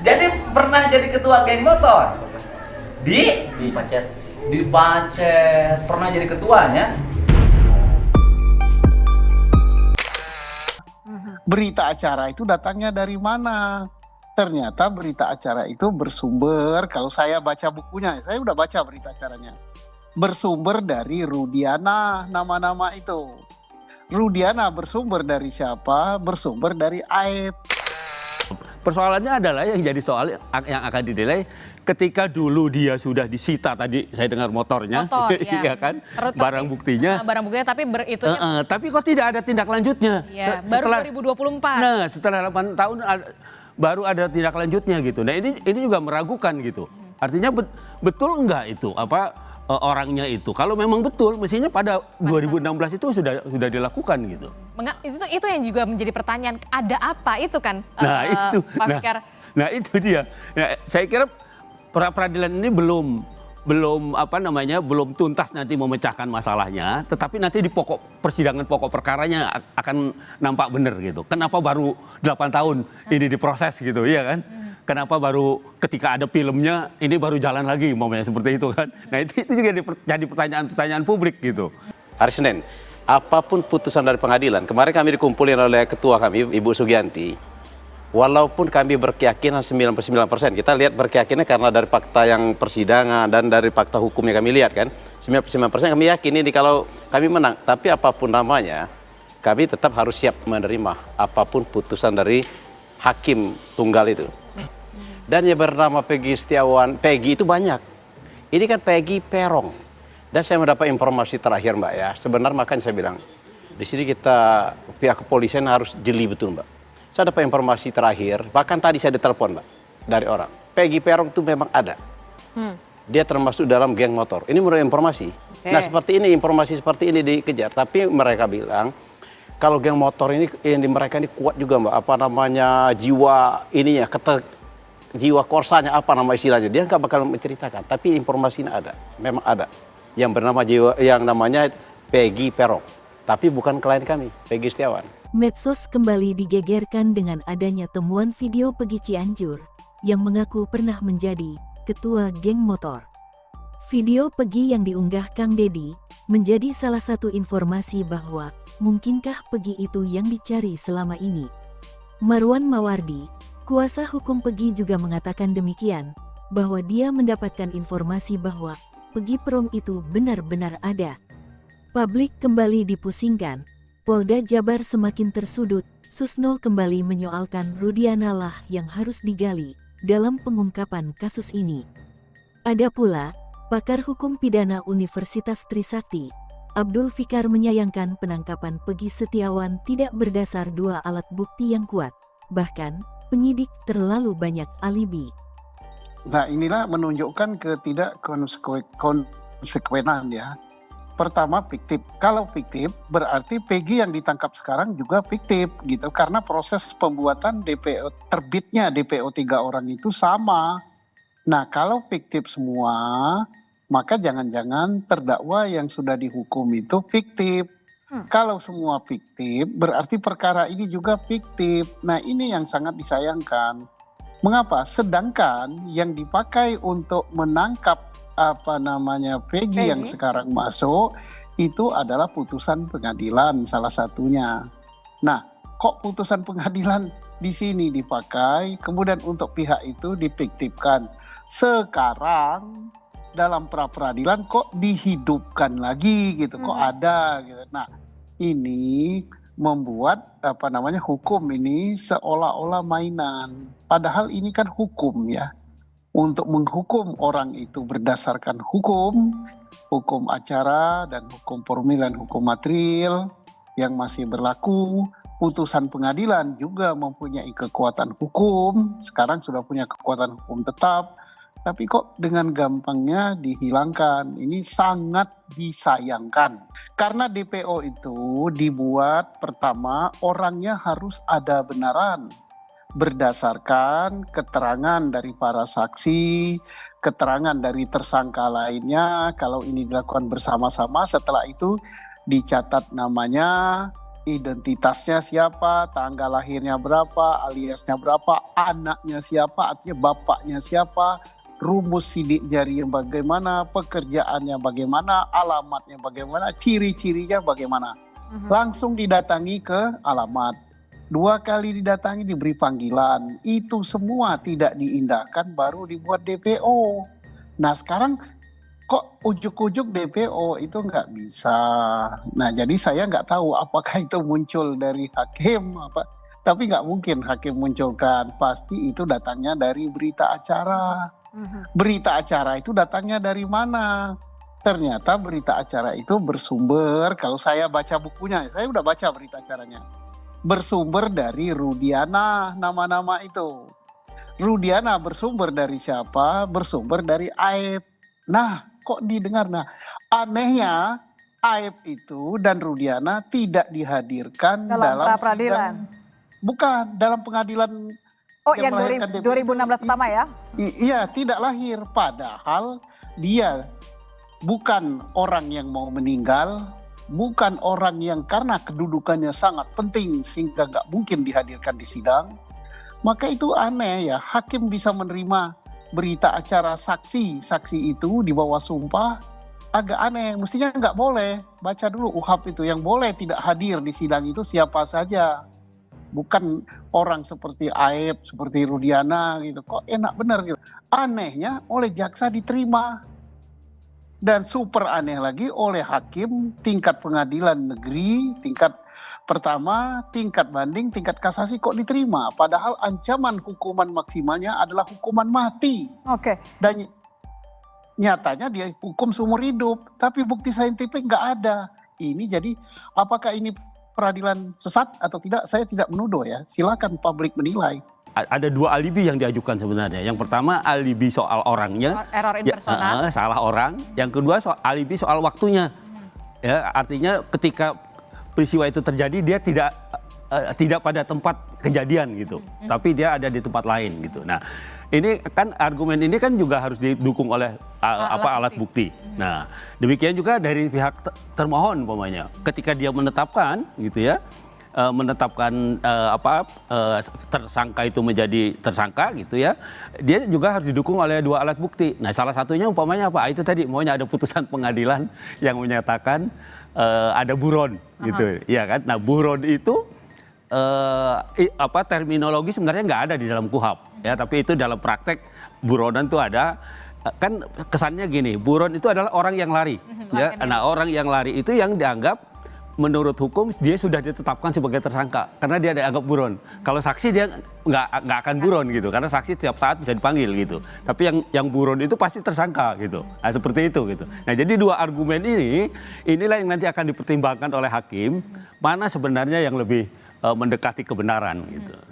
Jadi pernah jadi ketua geng motor? Di Pacet. Pacet. Pernah jadi ketuanya? Berita acara itu datangnya dari mana? Ternyata berita acara itu bersumber, kalau saya baca bukunya, saya udah baca berita acaranya. Bersumber dari Rudiana, nama-nama itu. Rudiana bersumber dari siapa? Bersumber dari Aib. Persoalannya adalah yang jadi soal yang akan dinilai ketika dulu dia sudah disita tadi saya dengar motornya, ya. ya kan, Terus barang tapi, buktinya. barang buktinya tapi Tapi kok tidak ada tindak lanjutnya? Ya, baru 2024. Nah, setelah 8 tahun baru ada tindak lanjutnya gitu. Nah ini juga meragukan gitu. Artinya betul enggak itu orangnya itu? Kalau memang betul, mestinya pada 2016 itu sudah dilakukan gitu. Itu yang juga menjadi pertanyaan, ada apa itu kan? Nah itu, Pak Fikar. nah itu dia. Nah, saya kira peradilan ini belum tuntas nanti memecahkan masalahnya, tetapi nanti di persidangan pokok perkaranya akan nampak benar gitu. Kenapa baru 8 tahun ini diproses gitu, iya kan? Kenapa baru ketika ada filmnya ini baru jalan lagi, umpamanya seperti itu kan? Nah itu juga jadi pertanyaan-pertanyaan publik gitu. Hari Senin, apapun putusan dari pengadilan, kemarin kami dikumpulin oleh ketua kami, Ibu Sugianti, walaupun kami berkeyakinan 99%, kita lihat berkeyakinan karena dari fakta yang persidangan dan dari fakta hukum yang kami lihat kan, 99% kami yakin ini kalau kami menang, tapi apapun namanya, kami tetap harus siap menerima apapun putusan dari hakim tunggal itu. Dan yang bernama Peggy Setiawan, Peggy itu banyak. Ini kan Peggy Perong. Dan saya mendapat informasi terakhir Mbak ya, sebenarnya makanya saya bilang, di sini kita pihak kepolisian harus jeli betul Mbak. Saya dapat informasi terakhir, bahkan tadi saya ditelepon Mbak, dari orang. Peggy Perong itu memang ada. Dia termasuk dalam geng motor. Ini menurut informasi. Nah informasi seperti ini dikejar. Tapi mereka bilang, kalau geng motor ini mereka ini kuat juga Mbak. Jiwa ininya, jiwa korsanya apa nama istilahnya. Dia nggak bakal menceritakan. Tapi informasinya ada. Memang ada. Yang bernama yang namanya Peggy Perong. Tapi bukan klien kami, Peggy Setiawan. Medsos kembali digegerkan dengan adanya temuan video Peggy Cianjur yang mengaku pernah menjadi ketua geng motor. Video Peggy yang diunggah Kang Deddy menjadi salah satu informasi bahwa mungkinkah Peggy itu yang dicari selama ini. Marwan Mawardi, kuasa hukum Peggy juga mengatakan demikian, bahwa dia mendapatkan informasi bahwa Peggy Perong itu benar-benar ada. Publik kembali dipusingkan. Polda Jabar semakin tersudut, Susno kembali menyoalkan Rudiana lah yang harus digali dalam pengungkapan kasus ini. Ada pula, pakar hukum pidana Universitas Trisakti, Abdul Fikar menyayangkan penangkapan Peggy Setiawan tidak berdasar dua alat bukti yang kuat, bahkan penyidik terlalu banyak alibi. Nah inilah menunjukkan ketidakkonsekuenan ya. Pertama fiktif. Kalau fiktif berarti Peggy yang ditangkap sekarang juga fiktif gitu. Karena proses pembuatan DPO, terbitnya DPO 3 orang itu sama. Nah kalau fiktif semua, maka jangan-jangan terdakwa yang sudah dihukum itu fiktif. Kalau semua fiktif berarti perkara ini juga fiktif. Nah ini yang sangat disayangkan. Mengapa? Sedangkan yang dipakai untuk menangkap Peggy yang sekarang masuk itu adalah putusan pengadilan salah satunya. Nah, kok putusan pengadilan di sini dipakai, kemudian untuk pihak itu difiktifkan. Sekarang dalam pra-peradilan kok dihidupkan lagi gitu, kok ada gitu. Nah, ini membuat hukum ini seolah-olah mainan. Padahal ini kan hukum ya. Untuk menghukum orang itu berdasarkan hukum acara dan hukum formil dan hukum material yang masih berlaku. Putusan pengadilan juga mempunyai kekuatan hukum, sekarang sudah punya kekuatan hukum tetap, tapi kok dengan gampangnya dihilangkan. Ini sangat disayangkan. Karena DPO itu dibuat pertama orangnya harus ada benaran. Berdasarkan keterangan dari para saksi, keterangan dari tersangka lainnya, kalau ini dilakukan bersama-sama, setelah itu dicatat namanya, identitasnya siapa, tanggal lahirnya berapa, aliasnya berapa, anaknya siapa, artinya bapaknya siapa, rumus sidik jari yang bagaimana, pekerjaannya bagaimana, alamatnya bagaimana, ciri-cirinya bagaimana. Langsung didatangi ke alamat. 2 kali didatangi diberi panggilan. Itu semua tidak diindahkan baru dibuat DPO. Nah sekarang kok ujuk-ujuk DPO itu nggak bisa. Nah jadi saya nggak tahu apakah itu muncul dari hakim apa. Tapi nggak mungkin hakim munculkan. Pasti itu datangnya dari berita acara. Berita acara itu datangnya dari mana? Ternyata berita acara itu bersumber, kalau saya baca bukunya, saya udah baca berita acaranya. Bersumber dari Rudiana, nama-nama itu. Rudiana bersumber dari siapa? Bersumber dari Aib. Nah, kok didengar? Nah, anehnya Aib itu dan Rudiana tidak dihadirkan dalam pra-peradilan. Bukan, dalam pengadilan. Oh, yang 2016 pertama ya? Iya, tidak lahir. Padahal dia bukan orang yang mau meninggal, bukan orang yang karena kedudukannya sangat penting sehingga nggak mungkin dihadirkan di sidang. Maka itu aneh ya, hakim bisa menerima berita acara saksi itu di bawah sumpah, agak aneh. Mestinya nggak boleh. Baca dulu UHAP itu, yang boleh tidak hadir di sidang itu siapa saja. Bukan orang seperti Aib, seperti Rudiana gitu. Kok enak benar gitu. Anehnya oleh jaksa diterima. Dan super aneh lagi oleh hakim tingkat pengadilan negeri, tingkat pertama, tingkat banding, tingkat kasasi kok diterima. Padahal ancaman hukuman maksimalnya adalah hukuman mati. Oke. Dan nyatanya dia hukum seumur hidup. Tapi bukti saintifik nggak ada. Ini jadi apakah ini peradilan sesat atau tidak, saya tidak menuduh ya. Silakan publik menilai. Ada 2 alibi yang diajukan sebenarnya. Yang pertama alibi soal orangnya, Error impersonal. salah orang. Yang kedua alibi soal waktunya. Ya, artinya ketika peristiwa itu terjadi dia tidak pada tempat kejadian gitu, tapi dia ada di tempat lain gitu. Nah, ini kan argumen ini kan juga harus didukung oleh alat bukti. Nah, demikian juga dari pihak termohon umpamanya, ketika dia menetapkan gitu ya, tersangka itu menjadi tersangka gitu ya, dia juga harus didukung oleh 2 alat bukti. Nah, salah satunya umpamanya apa? Itu tadi maunya ada putusan pengadilan yang menyatakan ada buron gitu, ya kan? Nah, buron itu terminologi sebenarnya nggak ada di dalam KUHAP ya, tapi itu dalam praktek buronan tuh ada. Kan kesannya gini, buron itu adalah orang yang lari ya. Nah, orang yang lari itu yang dianggap menurut hukum dia sudah ditetapkan sebagai tersangka karena dia dianggap buron. Kalau saksi dia nggak akan buron gitu, karena saksi setiap saat bisa dipanggil gitu. Tapi yang buron itu pasti tersangka gitu. Nah, seperti itu gitu. Nah, jadi 2 argumen inilah yang nanti akan dipertimbangkan oleh hakim, mana sebenarnya yang lebih mendekati kebenaran gitu.